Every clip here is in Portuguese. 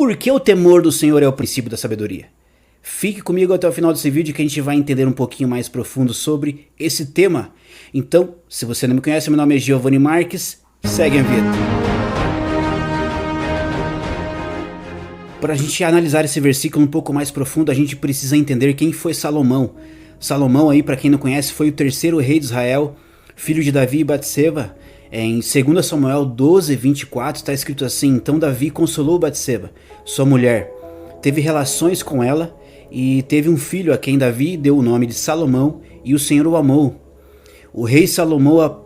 Por que o temor do Senhor é o princípio da sabedoria? Fique comigo até o final desse vídeo que a gente vai entender um pouquinho mais profundo sobre esse tema. Então, se você não me conhece, meu nome é Giovanni Marques, segue a vida. Para a gente analisar esse versículo um pouco mais profundo, a gente precisa entender quem foi Salomão. Salomão aí, para quem não conhece, foi o terceiro rei de Israel, filho de Davi e Batseba. Em 2 Samuel 12, 24 está escrito assim: então Davi consolou Batseba, sua mulher, teve relações com ela e teve um filho a quem Davi deu o nome de Salomão e o Senhor o amou. O rei Salomão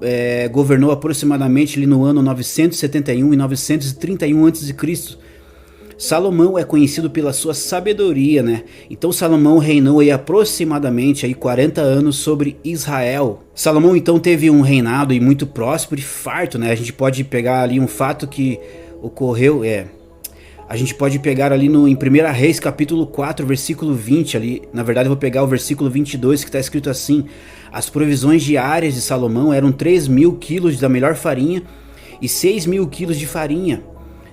governou aproximadamente ali no ano 971 e 931 a.C. Salomão é conhecido pela sua sabedoria, né? Então Salomão reinou aí aproximadamente 40 anos sobre Israel. Salomão então teve um reinado muito próspero e farto, né? A gente pode pegar ali um fato que ocorreu, a gente pode pegar ali em 1 Reis capítulo 4, versículo 20 ali. Na verdade eu vou pegar o versículo 22 que está escrito assim: as provisões diárias de Salomão eram 3.000 quilos da melhor farinha e 6.000 quilos de farinha,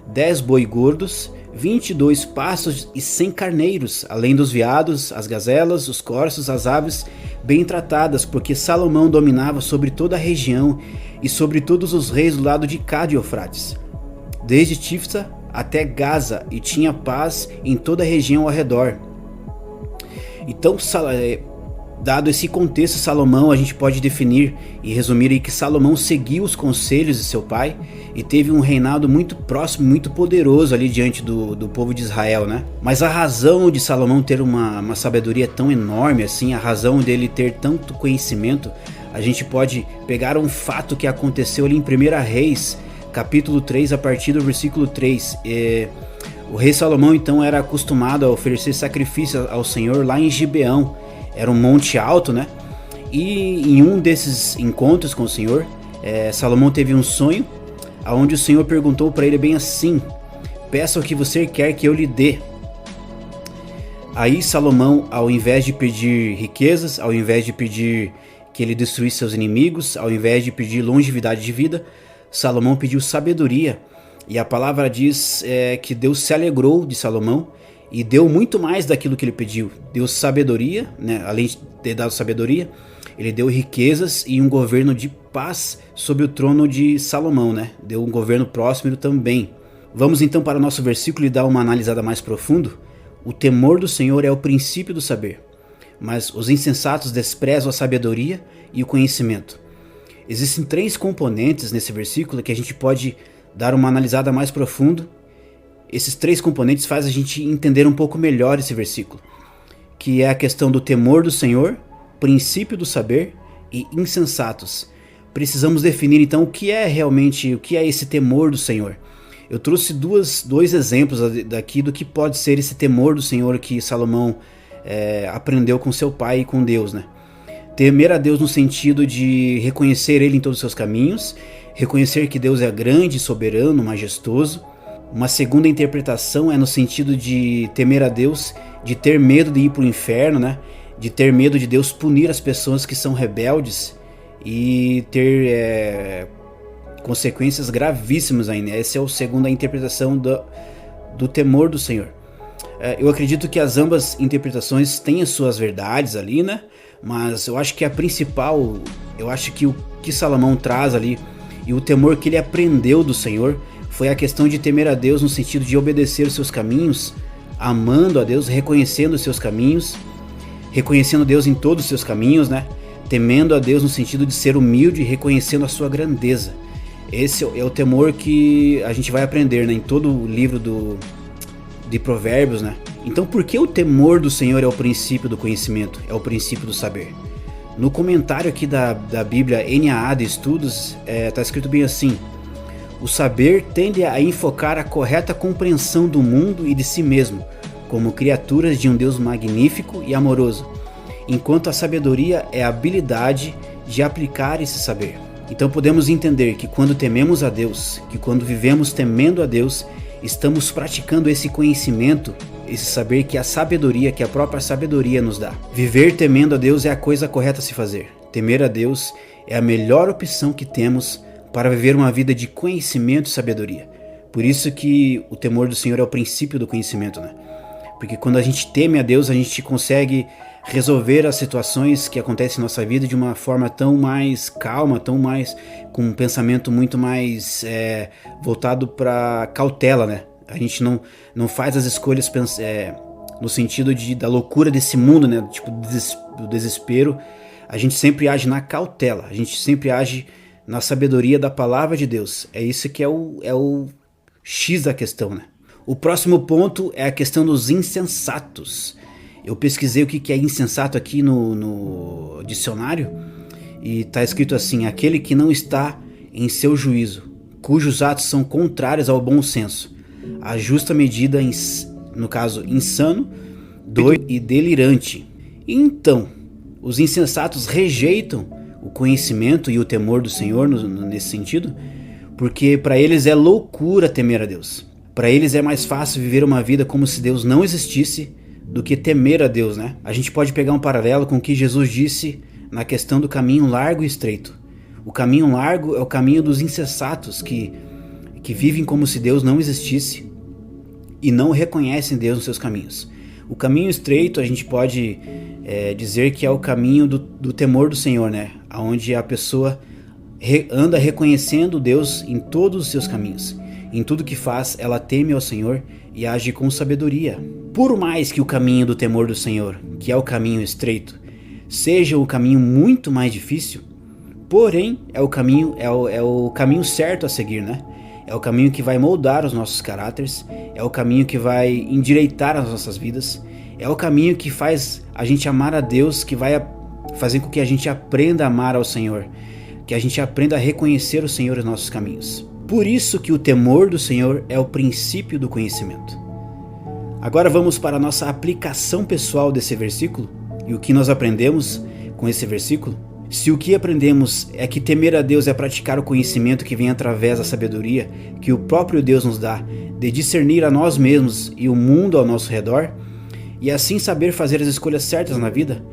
10 boi gordos, 22 pastos e 100 carneiros, além dos veados, as gazelas, os corços, as aves bem tratadas, porque Salomão dominava sobre toda a região e sobre todos os reis do lado de cá de Eufrates, desde Tifsa até Gaza, e tinha paz em toda a região ao redor. Então, dado esse contexto, Salomão, a gente pode definir e resumir aí que Salomão seguiu os conselhos de seu pai e teve um reinado muito próximo, muito poderoso ali diante do povo de Israel, né? Mas a razão de Salomão ter uma sabedoria tão enorme assim, a razão dele ter tanto conhecimento, a gente pode pegar um fato que aconteceu ali em 1 Reis, capítulo 3, a partir do versículo 3. O rei Salomão então era acostumado a oferecer sacrifício ao Senhor lá em Gibeão. Era um monte alto, né? E em um desses encontros com o Senhor, Salomão teve um sonho, onde o Senhor perguntou para ele bem assim: peça o que você quer que eu lhe dê. Aí Salomão, ao invés de pedir riquezas, ao invés de pedir que ele destruísse seus inimigos, ao invés de pedir longevidade de vida, Salomão pediu sabedoria. E a palavra diz que Deus se alegrou de Salomão e deu muito mais daquilo que ele pediu. Deu sabedoria, né? Além de ter dado sabedoria, ele deu riquezas e um governo de paz sobre o trono de Salomão, né? Deu um governo próspero também. Vamos então para o nosso versículo e dar uma analisada mais profundo. O temor do Senhor é o princípio do saber, mas os insensatos desprezam a sabedoria e o conhecimento. Existem 3 componentes nesse versículo que a gente pode dar uma analisada mais profunda. Esses 3 componentes fazem a gente entender um pouco melhor esse versículo, que é a questão do temor do Senhor, princípio do saber e insensatos. Precisamos definir então o que é esse temor do Senhor. Eu trouxe dois exemplos daqui do que pode ser esse temor do Senhor que Salomão aprendeu com seu pai e com Deus, né? Temer a Deus no sentido de reconhecer Ele em todos os seus caminhos, reconhecer que Deus é grande, soberano, majestoso. Uma segunda interpretação é no sentido de temer a Deus, de ter medo de ir para o inferno, né? De ter medo de Deus punir as pessoas que são rebeldes e ter consequências gravíssimas ainda. Essa é a segunda interpretação do temor do Senhor. Eu acredito que as ambas interpretações têm as suas verdades ali, né? Mas eu acho que a principal, eu acho que o que Salomão traz ali e o temor que ele aprendeu do Senhor foi a questão de temer a Deus no sentido de obedecer os seus caminhos, amando a Deus, reconhecendo os seus caminhos, reconhecendo Deus em todos os seus caminhos, né? Temendo a Deus no sentido de ser humilde e reconhecendo a sua grandeza. Esse é o temor que a gente vai aprender, né, em todo o livro de Provérbios, né? Então por que o temor do Senhor é o princípio do conhecimento, é o princípio do saber? No comentário aqui da Bíblia NAA de Estudos, está escrito bem assim: o saber tende a enfocar a correta compreensão do mundo e de si mesmo, como criaturas de um Deus magnífico e amoroso, enquanto a sabedoria é a habilidade de aplicar esse saber. Então podemos entender que quando tememos a Deus, que quando vivemos temendo a Deus, estamos praticando esse conhecimento, esse saber que a própria sabedoria nos dá. Viver temendo a Deus é a coisa correta a se fazer. Temer a Deus é a melhor opção que temos para viver uma vida de conhecimento e sabedoria. Por isso que o temor do Senhor é o princípio do conhecimento, né? Porque quando a gente teme a Deus, a gente consegue resolver as situações que acontecem em nossa vida de uma forma tão mais calma, tão mais com um pensamento muito mais voltado para cautela, né? A gente não faz as escolhas no sentido da loucura desse mundo, né? Tipo, do desespero. A gente sempre age na cautela, a gente sempre age na sabedoria da palavra de Deus. É isso que é o X da questão, né? O próximo ponto é a questão dos insensatos. Eu pesquisei o que é insensato aqui no dicionário e está escrito assim: aquele que não está em seu juízo, cujos atos são contrários ao bom senso, a justa medida, no caso, insano, doido e delirante. Então, os insensatos rejeitam o conhecimento e o temor do Senhor nesse sentido, porque para eles é loucura temer a Deus. Para eles é mais fácil viver uma vida como se Deus não existisse do que temer a Deus, né? A gente pode pegar um paralelo com o que Jesus disse na questão do caminho largo e estreito. O caminho largo é o caminho dos insensatos que vivem como se Deus não existisse e não reconhecem Deus nos seus caminhos. O caminho estreito a gente pode dizer que é o caminho do temor do Senhor, né? Onde a pessoa anda reconhecendo Deus em todos os seus caminhos. Em tudo que faz, ela teme ao Senhor e age com sabedoria. Por mais que o caminho do temor do Senhor, que é o caminho estreito, seja o caminho muito mais difícil, porém é o caminho certo a seguir, né? É o caminho que vai moldar os nossos caráteres, é o caminho que vai endireitar as nossas vidas, é o caminho que faz a gente amar a Deus, que vai fazer com que a gente aprenda a amar ao Senhor, que a gente aprenda a reconhecer o Senhor nos nossos caminhos. Por isso que o temor do Senhor é o princípio do conhecimento. Agora vamos para a nossa aplicação pessoal desse versículo e o que nós aprendemos com esse versículo. Se o que aprendemos é que temer a Deus é praticar o conhecimento que vem através da sabedoria que o próprio Deus nos dá, de discernir a nós mesmos e o mundo ao nosso redor, e assim saber fazer as escolhas certas na vida,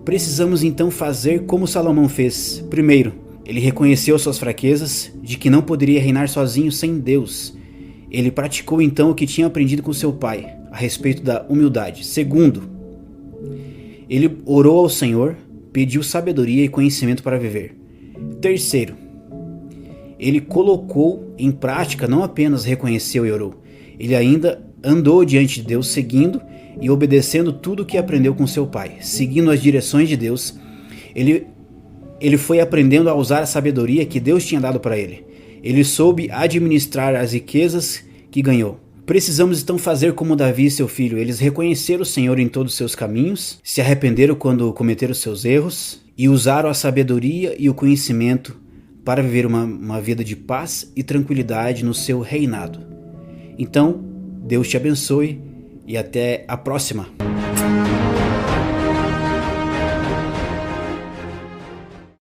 precisamos então fazer como Salomão fez. Primeiro, ele reconheceu suas fraquezas, de que não poderia reinar sozinho sem Deus. Ele praticou então o que tinha aprendido com seu pai, a respeito da humildade. Segundo, ele orou ao Senhor, pediu sabedoria e conhecimento para viver. Terceiro, ele colocou em prática, não apenas reconheceu e orou, ele ainda andou diante de Deus, seguindo e obedecendo tudo o que aprendeu com seu pai. Seguindo as direções de Deus, ele foi aprendendo a usar a sabedoria que Deus tinha dado para ele. Ele soube administrar as riquezas que ganhou. Precisamos então fazer como Davi e seu filho. Eles reconheceram o Senhor em todos os seus caminhos, se arrependeram quando cometeram seus erros e usaram a sabedoria e o conhecimento para viver uma vida de paz e tranquilidade no seu reinado. Então, Deus te abençoe e até a próxima.